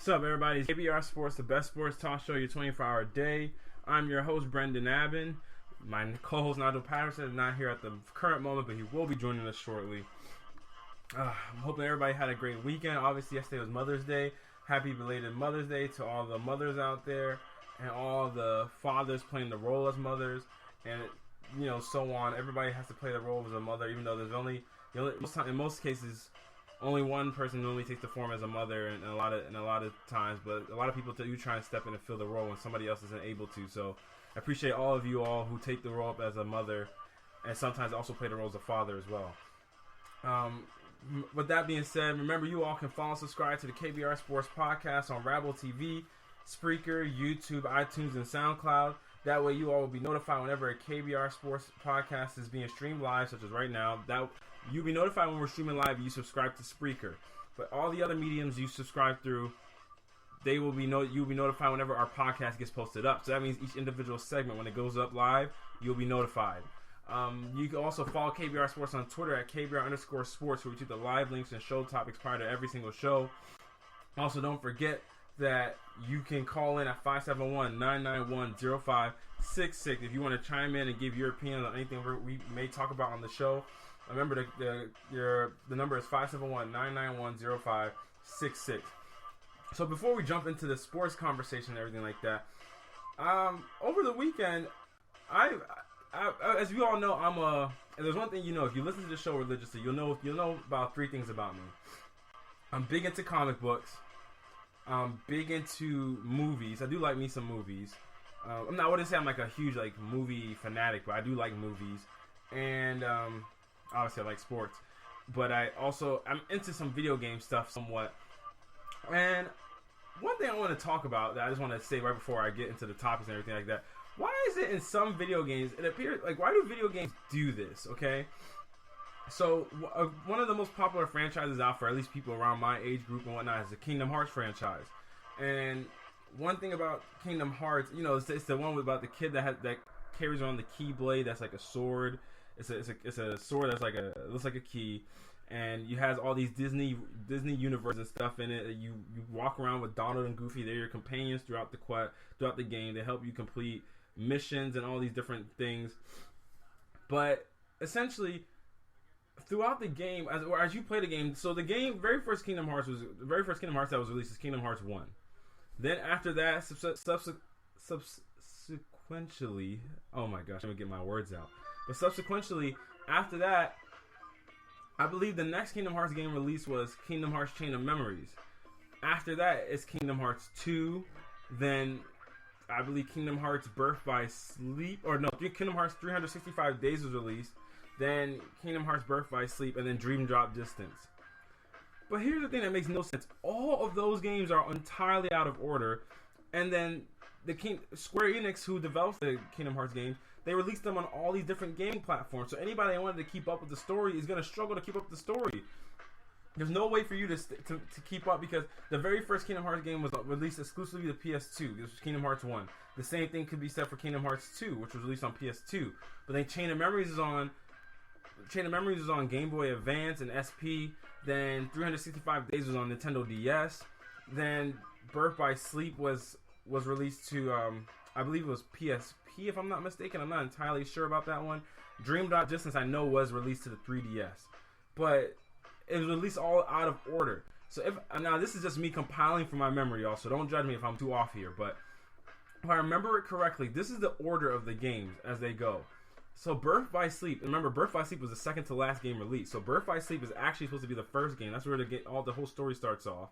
What's up, everybody? It's KBR Sports, the best sports talk show, your 24-hour day. I'm your host, Brendan Abbin. My co-host, Nigel Patterson, is not here at the current moment, but he will be joining us shortly. I'm hoping everybody had a great weekend. Obviously, yesterday was Mother's Day. Happy belated Mother's Day to all the mothers out there and all the fathers playing the role as mothers, and so on. Everybody has to play the role as a mother, even though there's only in most cases only one person normally takes the form as a mother, and a lot of times, but a lot of people you trying to step in and fill the role when somebody else isn't able to. So I appreciate all of you all who take the role up as a mother, and sometimes also play the role as a father as well. With that being said, remember you all can follow and subscribe to the KBR Sports Podcast on Rabble TV, Spreaker, YouTube, iTunes, and SoundCloud. That way you all will be notified whenever a KBR Sports Podcast is being streamed live, such as right now. That you'll be notified when we're streaming live. You subscribe to Spreaker, but all the other mediums you subscribe through, you'll be notified whenever our podcast gets posted up. So that means each individual segment, when it goes up live, you'll be notified. You can also follow KBR Sports on Twitter at KBR_sports, where we tweet the live links and show topics prior to every single show. Also, don't forget that you can call in at 571-991-0566 if you want to chime in and give your opinion on anything we may talk about on the show. Remember, the number is 571-991-0566. So before we jump into the sports conversation and everything like that, over the weekend, I as you all know, and there's one thing if you listen to the show religiously, you'll know about three things about me. I'm big into comic books. I'm big into movies. I do like me some movies. I wouldn't say I'm like a huge movie fanatic, but I do like movies. And obviously I like sports. But I'm into some video game stuff somewhat. And one thing I want to talk about that I just want to say right before I get into the topics and everything like that. Why is it in some video games, it appears why do video games do this, okay? So, one of the most popular franchises out for at least people around my age group and whatnot is the Kingdom Hearts franchise. And one thing about Kingdom Hearts, it's the one about the kid that carries around the Keyblade that's like a sword. It's a sword that's looks like a key. And you has all these Disney universe and stuff in it. You walk around with Donald and Goofy. They're your companions throughout the game. They help you complete missions and all these different things. But essentially, throughout the game, as you play the game, so the very first Kingdom Hearts that was released is Kingdom Hearts 1. Then after that, subsequently, oh my gosh, let me get my words out. But subsequently, after that, I believe the next Kingdom Hearts game released was Kingdom Hearts Chain of Memories. After that, it's Kingdom Hearts 2. Then I believe Kingdom Hearts Birth by Sleep, Kingdom Hearts 365 Days was released. Then Kingdom Hearts Birth by Sleep, and then Dream Drop Distance. But here's the thing that makes no sense. All of those games are entirely out of order. And then Square Enix, who develops the Kingdom Hearts game, they released them on all these different gaming platforms. So anybody that wanted to keep up with the story is going to struggle to keep up with the story. There's no way for you to keep up, because the very first Kingdom Hearts game was released exclusively to PS2. This was Kingdom Hearts 1. The same thing could be said for Kingdom Hearts 2, which was released on PS2. But then Chain of Memories is on Game Boy Advance and SP. Then 365 Days was on Nintendo DS. Then Birth by Sleep was released to I believe it was PSP, if I'm not mistaken. I'm not entirely sure about that one. Dream Drop Distance I know was released to the 3DS, but it was released all out of order. So now this is just me compiling from my memory, y'all, so don't judge me if I'm too off here. But if I remember it correctly, this is the order of the games as they go. So Birth by Sleep, remember Birth by Sleep was the second to last game released. So Birth by Sleep is actually supposed to be the first game. That's where the whole story starts off.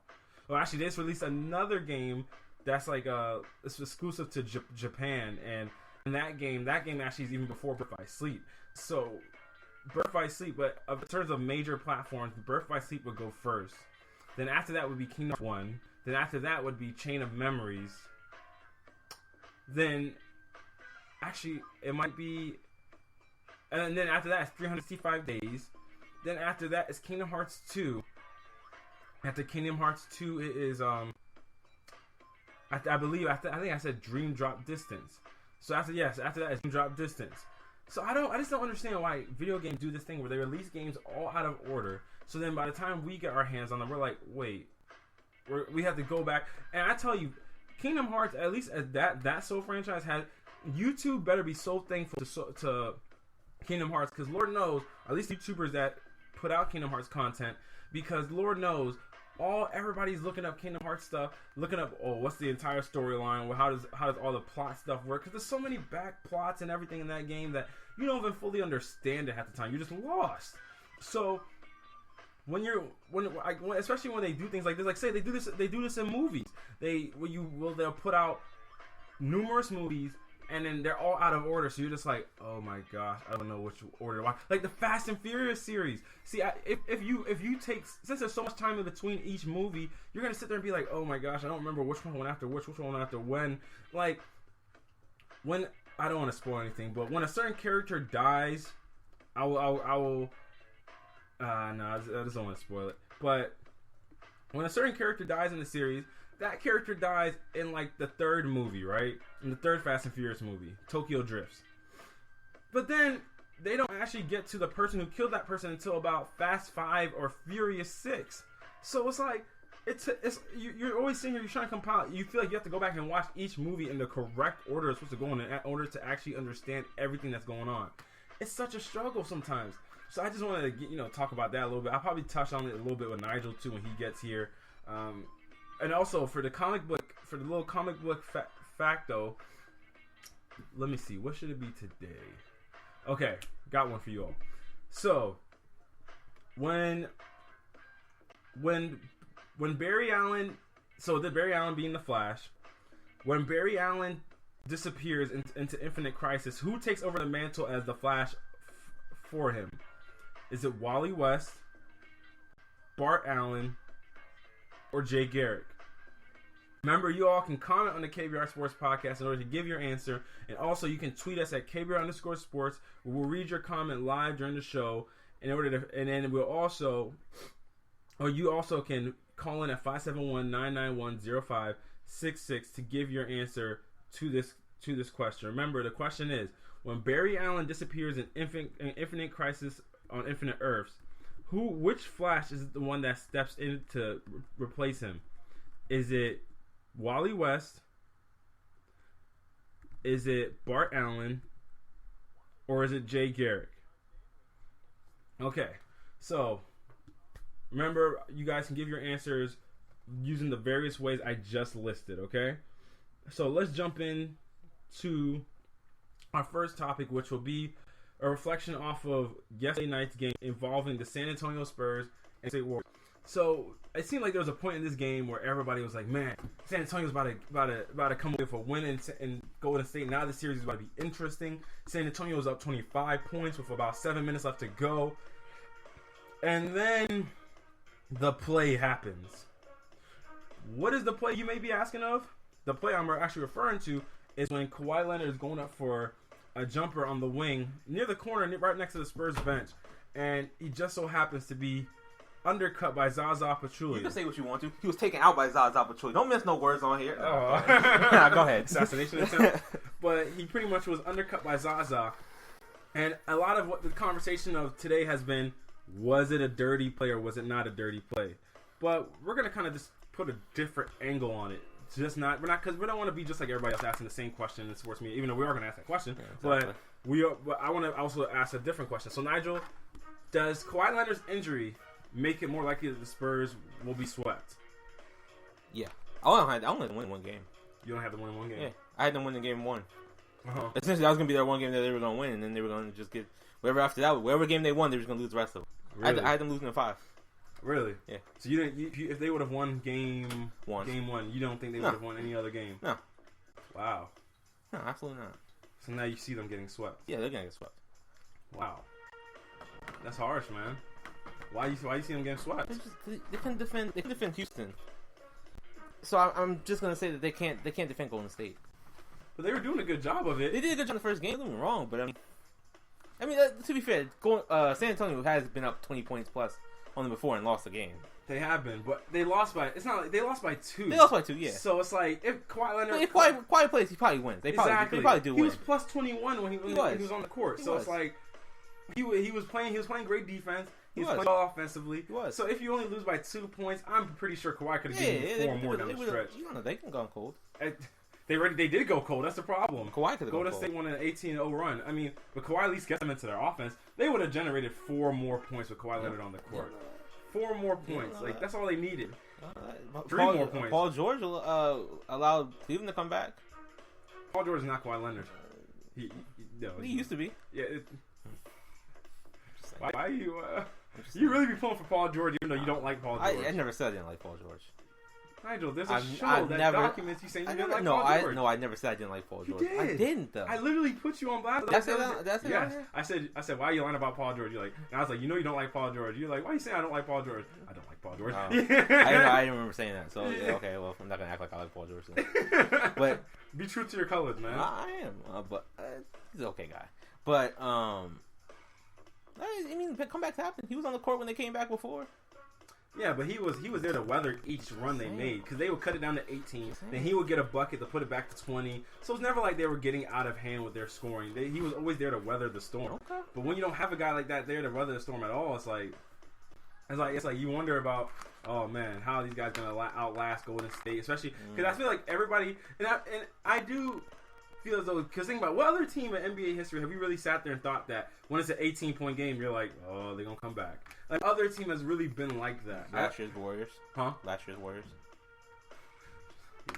Well, actually, they just released another game that's it's exclusive to Japan, and that game actually is even before Birth by Sleep. So Birth by Sleep, but in terms of major platforms, Birth by Sleep would go first. Then after that would be Kingdom Hearts 1. Then after that would be Chain of Memories. Then actually it might be, and then after that it's 365 Days. Then after that is Kingdom Hearts 2. After Kingdom Hearts 2 it is I think I said Dream Drop Distance. So after that is Dream Drop Distance. So I just don't understand why video games do this thing where they release games all out of order. So then by the time we get our hands on them, we're like, wait, we have to go back. And I tell you, Kingdom Hearts, at least as that Soul franchise has, YouTube better be so thankful to Kingdom Hearts, because Lord knows, at least YouTubers that put out Kingdom Hearts content, because Lord knows, everybody's looking up Kingdom Hearts stuff, looking up what's the entire storyline, how does all the plot stuff work, because there's so many back plots and everything in that game that you don't even fully understand it half the time. You're just lost. So especially when they do things like this, like say they do this in movies. They'll put out numerous movies, and then they're all out of order, so you're just like, oh my gosh, I don't know which order to watch. Like the Fast and Furious series. See, if you take, since there's so much time in between each movie, you're gonna sit there and be like, oh my gosh, I don't remember which one went after which one went after when. Like, when, I don't want to spoil anything, but when a certain character dies, I just don't want to spoil it. But when a certain character dies in the series, that character dies in like the third movie, right? In the third Fast and Furious movie, Tokyo Drifts. But then they don't actually get to the person who killed that person until about Fast 5 or Furious 6. So it's like, you're always sitting here, you're trying to compile. You feel like you have to go back and watch each movie in the correct order it's supposed to go in order to actually understand everything that's going on. It's such a struggle sometimes. So I just wanted to talk about that a little bit. I'll probably touch on it a little bit with Nigel too when he gets here. And also for the little comic book fact though, let me see, what should it be today? Okay, got one for you all. So when Barry Allen, Barry Allen being the Flash, when Barry Allen disappears into Infinite Crisis, who takes over the mantle as the Flash for him? Is it Wally West, Bart Allen, or Jay Garrick? Remember, you all can comment on the KBR Sports podcast in order to give your answer. And also, you can tweet us at KBR_sports. We'll read your comment live during the show. And then we'll also, or you also can call in at 571-991-0566 to give your answer to this question. Remember, the question is, when Barry Allen disappears in Infinite Crisis on Infinite Earths, which Flash is the one that steps in to replace him? Is it Wally West? Is it Bart Allen? Or is it Jay Garrick? Okay, so remember, you guys can give your answers using the various ways I just listed, okay? So let's jump in to our first topic, which will be a reflection off of yesterday night's game involving the San Antonio Spurs and State Warriors. So it seemed like there was a point in this game where everybody was like, "Man, San Antonio's about to come away with a win and Golden State. Now the series is about to be interesting." San Antonio was up 25 points with about 7 minutes left to go, and then the play happens. What is the play you may be asking of? The play I'm actually referring to is when Kawhi Leonard is going up for a jumper on the wing near the corner, right next to the Spurs bench, and he just so happens to be undercut by Zaza Pachulia. You can say what you want to. He was taken out by Zaza Pachulia. Don't miss no words on here. Oh. Go ahead. Assassination attempt. But he pretty much was undercut by Zaza. And a lot of what the conversation of today has been, was it a dirty play or was it not a dirty play? But we're going to kind of just put a different angle on it. Because we don't want to be just like everybody else asking the same question in sports media, even though we are going to ask that question. Yeah, exactly. But I want to also ask a different question. So, Nigel, does Kawhi Leonard's injury make it more likely that the Spurs will be swept? Yeah. I only win one game. You don't have to win one game? Yeah. I had them win the game one. Uh-huh. Essentially, that was going to be that one game that they were going to win, and then they were going to just get whatever after that. Whatever game they won, they were just going to lose the rest of them. Really? I had them losing in 5. Really? Yeah. So if they would have won game one, you don't think they would have won any other game? No. Wow. No, absolutely not. So now you see them getting swept. Yeah, they're going to get swept. Wow. That's harsh, man. Why you see them getting swept? They can defend. They can defend Houston. So I'm just gonna say that they can't defend Golden State. But they were doing a good job of it. They did a good job in the first game. Don't get me wrong, but I mean, to be fair, San Antonio has been up 20 points plus on them before and lost the game. They have been, but they lost by. It's not like they lost by 2. They lost by 2, yeah. So it's like if Kawhi Leonard, if Kawhi plays, he probably wins. They probably do win. He was plus 21 when he was on the court. So it's like he was playing great defense. He's playing well offensively. He was. So if you only lose by 2 points, I'm pretty sure Kawhi could have given you 4 more down the stretch. You know, they can go cold. They did go cold. That's the problem. Kawhi could have Golden State won an 18-0 run. I mean, but Kawhi at least gets them into their offense. They would have generated 4 more points with Kawhi Leonard on the court. 4 more points. That's all they needed. 3 more points. Paul George allowed Cleveland to come back. Paul George is not Kawhi Leonard. He used to be. Yeah. Why are you? You really be pulling for Paul George even though you don't like Paul George. I never said I didn't like Paul George. Nigel, there's a show that documents you saying you didn't like Paul George. I never said I didn't like Paul George. You did. I didn't though. I literally put you on blast. Did I say that? Yes. I said, why are you lying about Paul George? You're like, and I was like, you know you don't like Paul George. You're like, why are you saying I don't like Paul George? I don't like Paul George. I didn't remember saying that. So yeah, okay, well I'm not gonna act like I like Paul George. Then. But be true to your colors, man. I am, but he's an okay guy. But I mean, comebacks happen. He was on the court when they came back before. Yeah, but he was there to weather each run they made because they would cut it down to 18. Then he would get a bucket to put it back to 20. So it's never like they were getting out of hand with their scoring. He was always there to weather the storm. Okay. But when you don't have a guy like that there to weather the storm at all, it's like you wonder about, oh man, how are these guys gonna outlast Golden State, especially because I feel like everybody and I do feel as though, because think about what other team in NBA history have we really sat there and thought that when it's an 18-point game you're like, oh, they're gonna come back. Like other team has really been like that. Last year's Warriors. Huh? Last year's Warriors.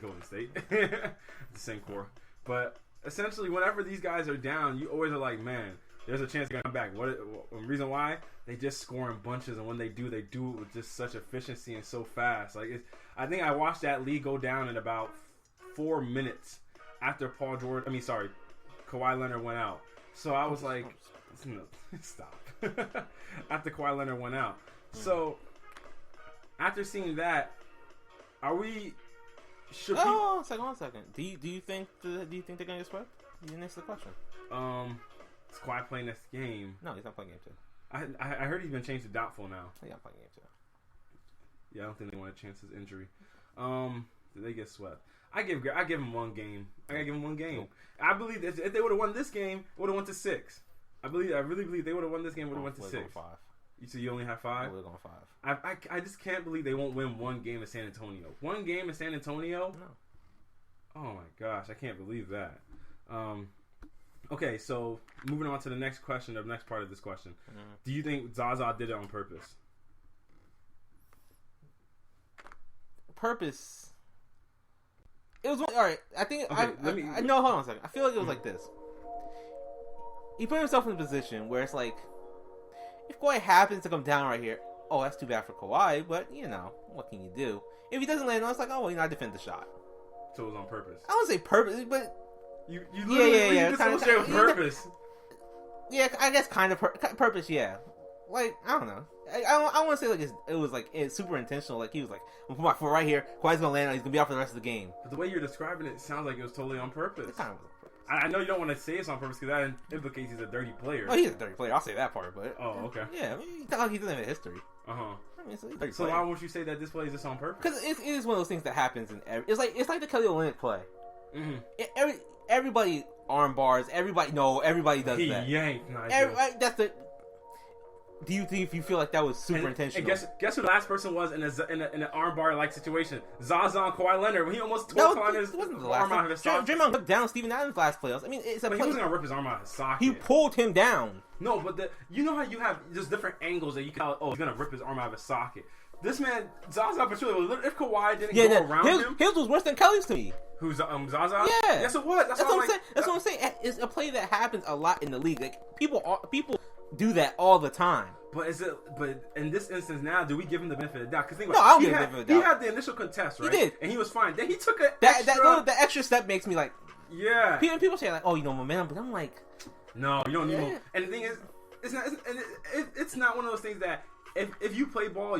Golden State. The same core. But essentially whenever these guys are down, you always are like, man, there's a chance they're gonna come back. The reason why? They just score in bunches, and when they do it with just such efficiency and so fast. Like I think I watched that lead go down in about 4 minutes after Kawhi Leonard went out. So I was like, stop. After Kawhi Leonard went out. So after seeing that, one second. Do you think they're gonna get swept? You answer the question. Is Kawhi playing this game? No, he's not playing game 2. I heard he's been changed to doubtful now. He's not playing game 2. Yeah, I don't think they want to chance his injury. Did they get swept? I give him one game. I gotta give him one game. Nope. I believe if they would have won this game, would have went to 6. I really believe they would have won this game. Would have went to 6. 5. So you only have 5. We're going 5. I just can't believe they won't win one game in San Antonio. One game in San Antonio? No. Oh my gosh, I can't believe that. Okay, so moving on to the next question, the next part of this question. Do you think Zaza did it on purpose? Purpose. It was all right. I think. Okay, no, hold on a second. I feel like it was like this. He put himself in a position where it's like, if Kawhi happens to come down right here, oh, that's too bad for Kawhi. But what can you do? If he doesn't land on, it's like, oh, well, I defend the shot. So it was on purpose. I don't say purpose, but you literally yeah. Kind of purpose. Yeah, I guess kind of purpose. Yeah, like I don't know. I want to say like it was like it's super intentional. Like he was like, I'm gonna put my foot right here. Kawhi's gonna land. He's gonna be out for the rest of the game. But the way you're describing it sounds like it was totally on purpose. It kind of was on purpose. I know you don't want to say it's on purpose because that implicates he's a dirty player. Oh, he's a dirty player. I'll say that part. But okay. Yeah, I mean, it's not like he doesn't have a history. I mean, so he's a dirty so player. why won't you say that this play is just on purpose? Because it is one of those things that happens in it's like the Kelly Olynyk play. Mm-hmm. Everybody arm bars. Everybody does he that. Yanked. That's the. Do you think you feel like that was super intentional? And guess who the last person was in an armbar like situation? Zaza and Kawhi Leonard when he almost tore Kawhi's arm out of his socket. Draymond took down Steven Adams last playoffs. I mean, it's a but he wasn't gonna rip his arm out of his socket. He pulled him down. No, but you know how you have just different angles that you can tell. Oh, he's gonna rip his arm out of his socket. This man, Zaza Pachulia, if Kawhi didn't go around him, his was worse than Kelly's to me. Who's Zaza? Yeah, yes, it was. That's what I'm saying. That's what I'm saying. It's a play that happens a lot in the league. Like people do that all the time. But in this instance now, do we give him the benefit of the doubt? Because I don't give him the benefit of the doubt. He had the initial contest, right? He did, and he was fine. Then he took the extra step makes me like, yeah. People say like, oh, momentum, but I'm like, no, you don't need momentum. And the thing is, it's not one of those things that if you play ball,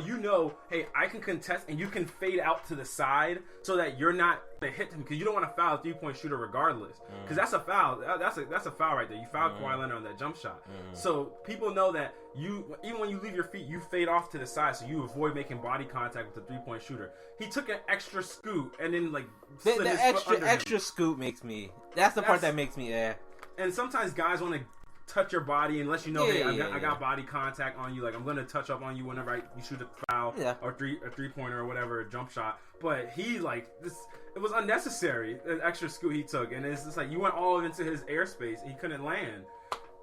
hey, I can contest and you can fade out to the side so that you're not gonna hit him because you don't want to foul a 3-point shooter regardless. Because that's a foul. That's a foul right there. You fouled Kawhi Leonard on that jump shot. So people know that even when you leave your feet, you fade off to the side so you avoid making body contact with the 3-point shooter. He took an extra scoot and then like slid his foot under him. Extra scoot makes me. That's the part that makes me. And sometimes guys want to touch your body and let you know, I got body contact on you. Like, I'm gonna touch up on you whenever you shoot a foul or a 3-pointer or whatever, a jump shot. But he it was unnecessary. The extra scoot he took, and it's just like you went all into his airspace. And he couldn't land.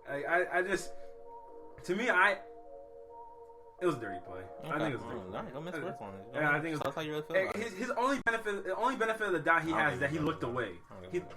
I just, to me, it was a dirty play. Okay. I think it was a dirty play. All right, don't miss words on it. Yeah, I think that's how you really feel about it. His only benefit of the doubt he has is that he looked away.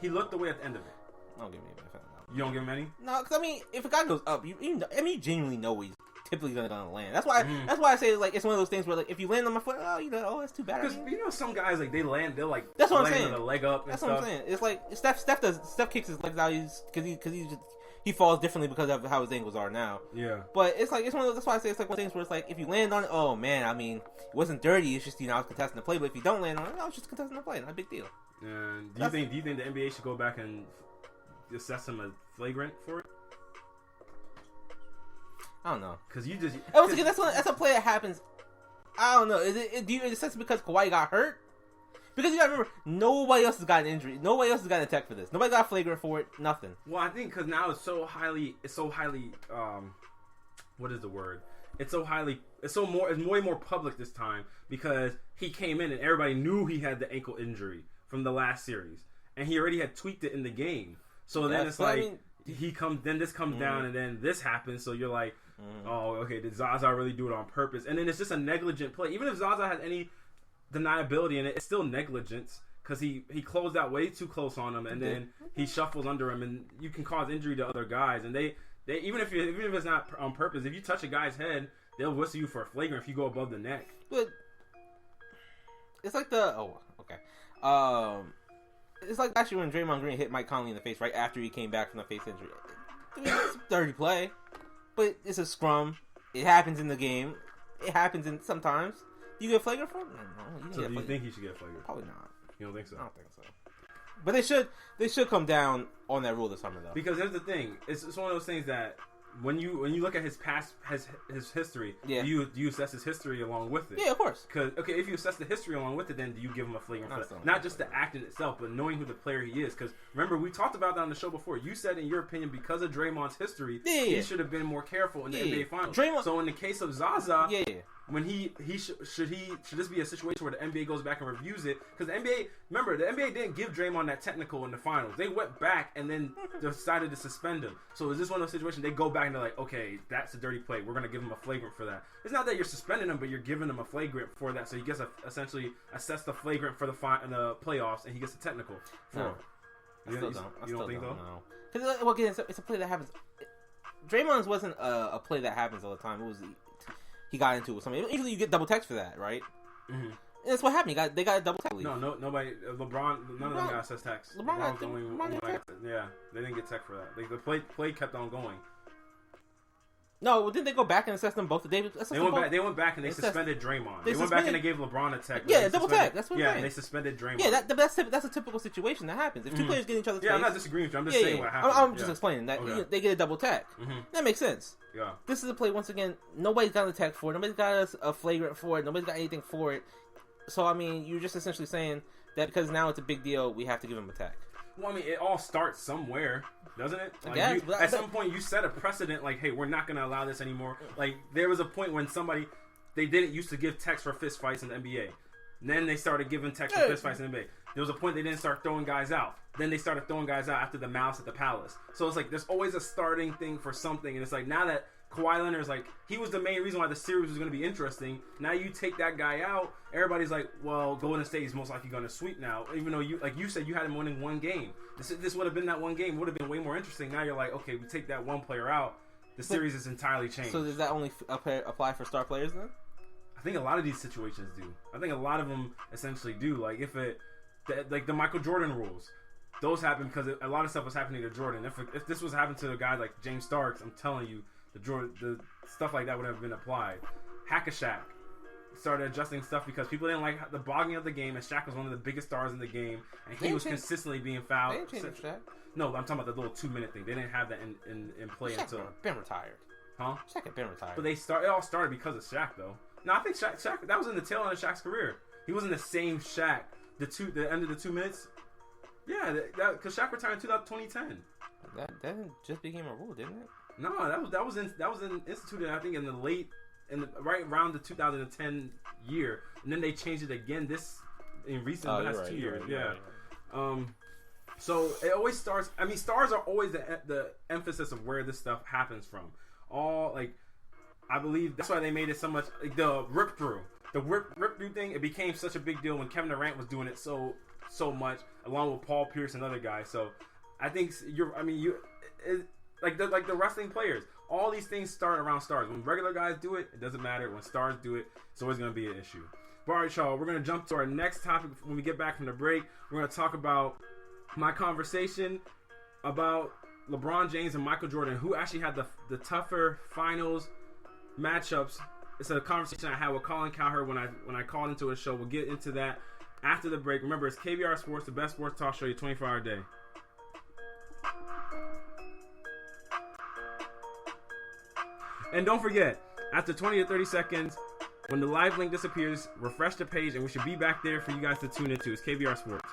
He looked away at the end of it. Don't give me a benefit of the doubt. You don't give him any? No, because I mean, if a guy goes up, you genuinely know he's typically gonna land. That's why I say like it's one of those things where like if you land on my foot, that's too bad. Because some guys like they land, they're like that's what I'm saying. With a leg up. That's what I'm saying. It's like Steph kicks his legs out because he falls differently because of how his ankles are now. Yeah. But it's like, it's one of those, that's why I say it's like one of those things where it's like, if you land on it, oh man, I mean, it wasn't dirty, it's just, I was contesting the play. But if you don't land on it, it's just contesting the play, not a big deal. And do you think the NBA should go back and assess him as flagrant for it? I don't know. Because you just... That's a play that happens. I don't know. Do you assess it because Kawhi got hurt? Because you gotta remember, nobody else has got an injury. Nobody else has got an attack for this. Nobody got flagrant for it. Nothing. Well, I think because now it's so highly. What is the word? It's way more public this time because he came in and everybody knew he had the ankle injury from the last series, and he already had tweaked it in the game. So then it's like this comes down, and then this happens. So you're like, oh, okay, did Zaza really do it on purpose? And then it's just a negligent play. Even if Zaza has any deniability in it, it's still negligence because he closed out way too close on him, and then he shuffles under him, and you can cause injury to other guys. And they even if it's not on purpose, if you touch a guy's head, they'll whistle you for a flagrant if you go above the neck. But it's like it's like actually when Draymond Green hit Mike Conley in the face right after he came back from the face injury. I mean, it's a dirty play, but it's a scrum. It happens in the game. It happens sometimes. You get flagrant for it? No. So do you think he should get flagrant? Probably not. You don't think so? I don't think so. But they should come down on that rule this summer though. Because here's the thing: it's one of those things that when you look at his past, his history, do you assess his history along with it? Yeah, of course. Because if you assess the history along with it, then do you give him a flagrant for that? Not just the act in itself, but knowing who the player he is. Because remember, we talked about that on the show before. You said, in your opinion, because of Draymond's history, he should have been more careful in the NBA Finals. So in the case of Zaza, when should this be a situation where the NBA goes back and reviews it? Because the NBA didn't give Draymond that technical in the finals. They went back and then decided to suspend him. So is this one of those situations they go back and they're like, okay, that's a dirty play. We're gonna give him a flagrant for that. It's not that you're suspending him, but you're giving him a flagrant for that. So he gets essentially assess the flagrant for the playoffs, and he gets a technical. No, I still don't think so. Because again, it's a play that happens. Draymond's wasn't a play that happens all the time. It was. He got into it with somebody. Usually you get double text for that, right? Mm-hmm. And that's what happened. They got a double text. No, nobody. LeBron, none of them got assess text. LeBron the only one. Yeah, they didn't get text for that. The play kept on going. No, didn't they go back and assess them both? They went back and they suspended Draymond. They went back and they gave LeBron a tech. Yeah, double tech. That's what I'm saying. And they suspended Draymond. Yeah, that's a typical situation that happens. If two players get each other's face. I'm not disagreeing with you. I'm just saying what happened. I'm just explaining that they get a double tech. Mm-hmm. That makes sense. Yeah. This is a play, once again, nobody's got a tech for it. Nobody's got a flagrant for it. Nobody's got anything for it. So, I mean, you're just essentially saying that because now it's a big deal, we have to give him a tech. Well, I mean, it all starts somewhere, doesn't it? Like I guess, some point, you set a precedent, like, hey, we're not going to allow this anymore. Like, there was a point when they didn't used to give techs for fist fights in the NBA. And then they started giving techs for fist fights in the NBA. There was a point they didn't start throwing guys out. Then they started throwing guys out after the mouse at the Palace. So it's like, there's always a starting thing for something. And it's like, now that Kawhi Leonard is like, he was the main reason why the series was going to be interesting. Now you take that guy out, everybody's like, well, Golden State is most likely going to sweep now. Even though you said you had him winning one game. This would have been that one game, would have been way more interesting. Now you're like, okay, we take that one player out, the series is entirely changed. So does that only apply for star players then? I think a lot of these situations do. I think a lot of them essentially do. Like like the Michael Jordan rules. Those happen because a lot of stuff was happening to Jordan. If this was happening to a guy like James Starks, I'm telling you, the stuff like that would have been applied. Hack-a-Shaq started adjusting stuff because people didn't like the bogging of the game, and Shaq was one of the biggest stars in the game, and he was consistently being fouled. They didn't change Shaq. No, I'm talking about the little 2-minute thing. They didn't have that in play until been retired. Huh? Shaq had been retired. But it all started because of Shaq, though. No, I think Shaq that was in the tail end of Shaq's career. He wasn't the same Shaq. The end of the 2 minutes. Yeah, because Shaq retired in 2010. That just became a rule, didn't it? No, that was instituted, I think, right around the 2010 year, and then they changed it again in recent last 2 years. Right. So it always starts. I mean, stars are always the emphasis of where this stuff happens from. I believe that's why they made it so much like the rip through thing. It became such a big deal when Kevin Durant was doing it so much, along with Paul Pierce and other guys. So I think like the wrestling players. All these things start around stars. When regular guys do it, it doesn't matter. When stars do it, it's always going to be an issue. But all right, y'all, we're going to jump to our next topic when we get back from the break. We're going to talk about my conversation about LeBron James and Michael Jordan, who actually had the tougher finals matchups. It's a conversation I had with Colin Cowherd when I called into a show. We'll get into that after the break. Remember, it's KBR Sports, the best sports talk show, 24-hour day. And don't forget, after 20 to 30 seconds, when the live link disappears, refresh the page, and we should be back there for you guys to tune into. It's KBR Sports.